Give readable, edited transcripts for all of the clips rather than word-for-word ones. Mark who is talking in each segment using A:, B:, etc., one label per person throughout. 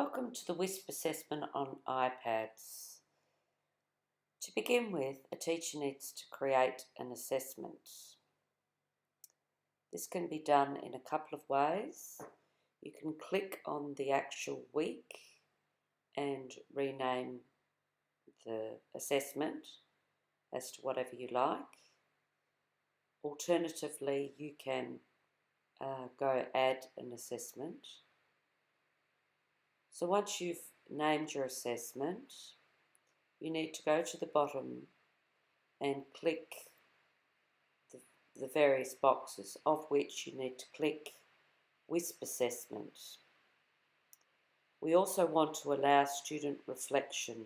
A: Welcome to the WISP Assessment on iPads. To begin with, a teacher needs to create an assessment. This can be done in a couple of ways. You can click on the actual week and rename the assessment as to whatever you like. Alternatively, you can go add an assessment. So once you've named your assessment, you need to go to the bottom and click the various boxes, of which you need to click WISP Assessment. We also want to allow student reflection.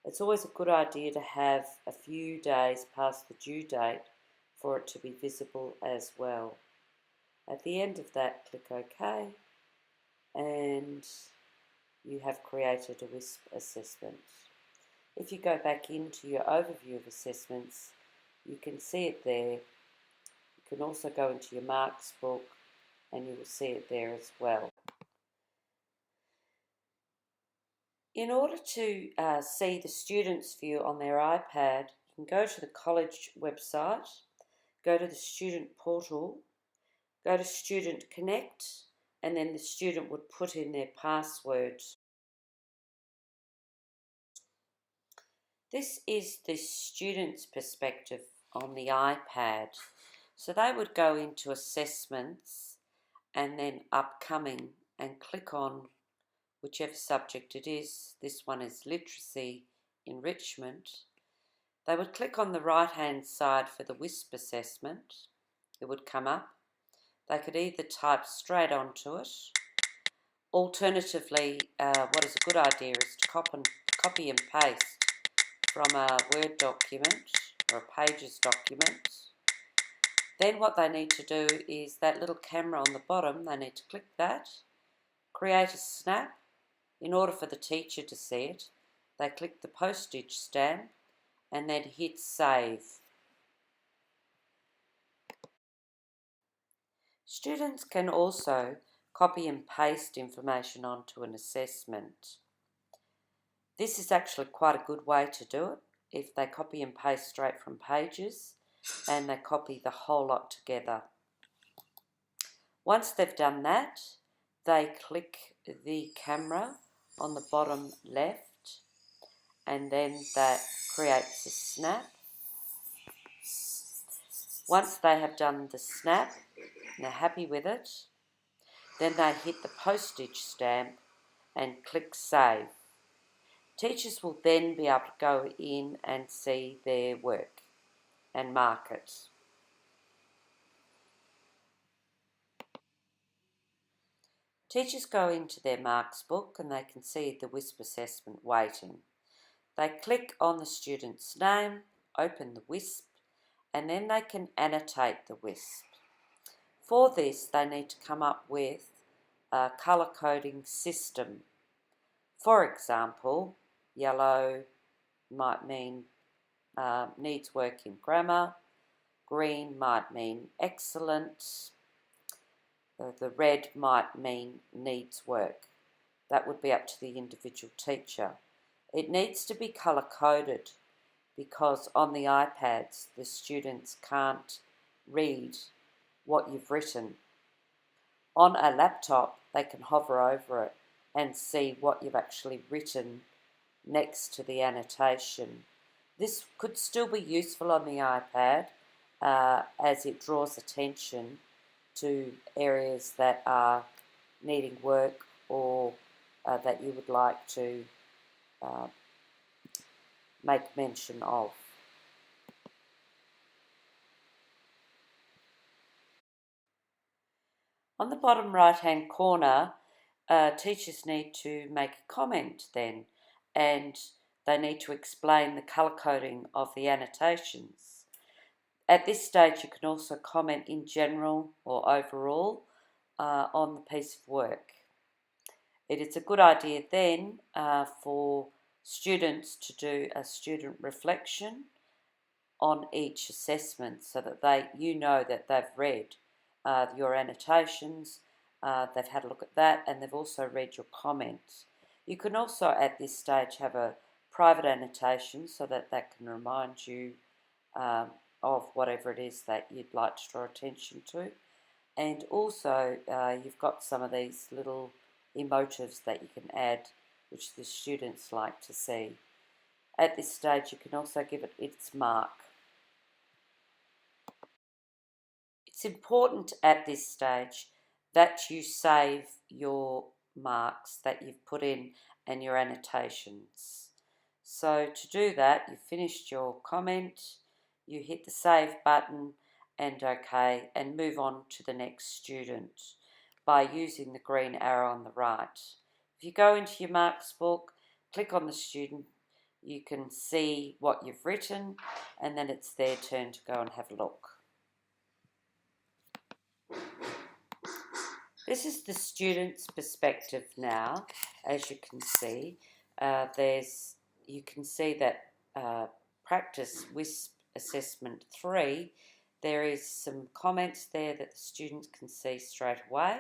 A: It's always a good idea to have a few days past the due date for it to be visible as well. At the end of that, click OK, and you have created a WISP assessment. If you go back into your overview of assessments, you can see it there. You can also go into your marks book and you will see it there as well. In order to see the student's view on their iPad, you can go to the college website, go to the student portal, go to Student Connect, and then the student would put in their password. This is the student's perspective on the iPad. So they would go into assessments and then upcoming and click on whichever subject it is. This one is literacy enrichment. They would click on the right hand side for the WISP assessment. It would come up. They could either type straight onto it. Alternatively, what is a good idea is to copy and paste from a Word document or a Pages document. Then what they need to do is that little camera on the bottom, they need to click that, create a snap. In order for the teacher to see it, they click the postage stamp and then hit save. Students can also copy and paste information onto an assessment. This is actually quite a good way to do it if they copy and paste straight from Pages and they copy the whole lot together. Once they've done that, they click the camera on the bottom left and then that creates a snap. Once they have done the snap and they're happy with it, then they hit the postage stamp and click save. Teachers will then be able to go in and see their work and mark it. Teachers go into their marks book and they can see the WISP assessment waiting. They click on the student's name, open the WISP, and then they can annotate the WISP. For this, they need to come up with a colour coding system. For example, yellow might mean needs work in grammar, green might mean excellent, the red might mean needs work. That would be up to the individual teacher. It needs to be colour coded because on the iPads the students can't read what you've written. On a laptop they can hover over it and see what you've actually written next to the annotation. This could still be useful on the iPad as it draws attention to areas that are needing work or that you would like to make mention of. On the bottom right hand corner, teachers need to make a comment then, and they need to explain the colour coding of the annotations. At this stage you can also comment in general or overall on the piece of work. It is a good idea then for students to do a student reflection on each assessment so that you know that they've read your annotations they've had a look at that, and they've also read your comments. You can also at this stage have a private annotation so that can remind you of whatever it is that you'd like to draw attention to. And also you've got some of these little emotives that you can add, which the students like to see. At this stage you can also give it its mark. It's important at this stage that you save your marks that you've put in and your annotations. So to do that, you've finished your comment, you hit the save button and OK, and move on to the next student by using the green arrow on the right. If you go into your marks book, click on the student, you can see what you've written, and then it's their turn to go and have a look. This is the student's perspective now. As you can see, you can see that practice WISP Assessment 3, there is some comments there that the students can see straight away.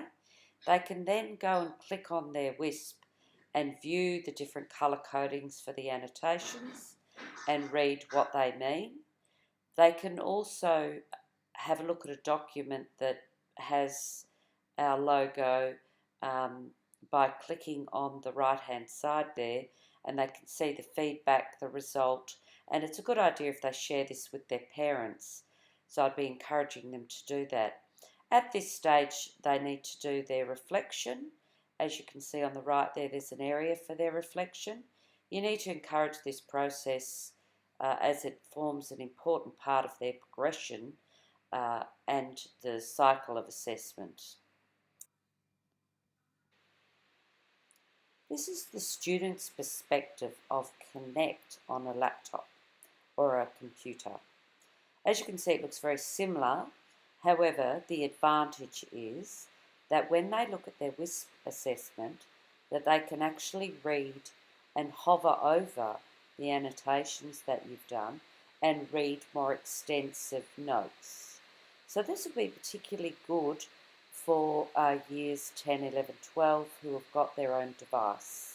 A: They can then go and click on their WISP and view the different colour codings for the annotations and read what they mean. They can also have a look at a document that has our logo by clicking on the right hand side there, and they can see the feedback, the result, and it's a good idea if they share this with their parents, so I'd be encouraging them to do that. At this stage they need to do their reflection. As you can see on the right there's an area for their reflection. You need to encourage this process as it forms an important part of their progression and the cycle of assessment. This is the student's perspective of Connect on a laptop or a computer. As you can see, it looks very similar. However, the advantage is that when they look at their WISP assessment, that they can actually read and hover over the annotations that you've done and read more extensive notes. So this will be particularly good for years 10, 11, 12 who have got their own device.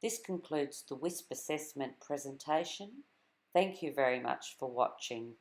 A: This concludes the WISP assessment presentation. Thank you very much for watching.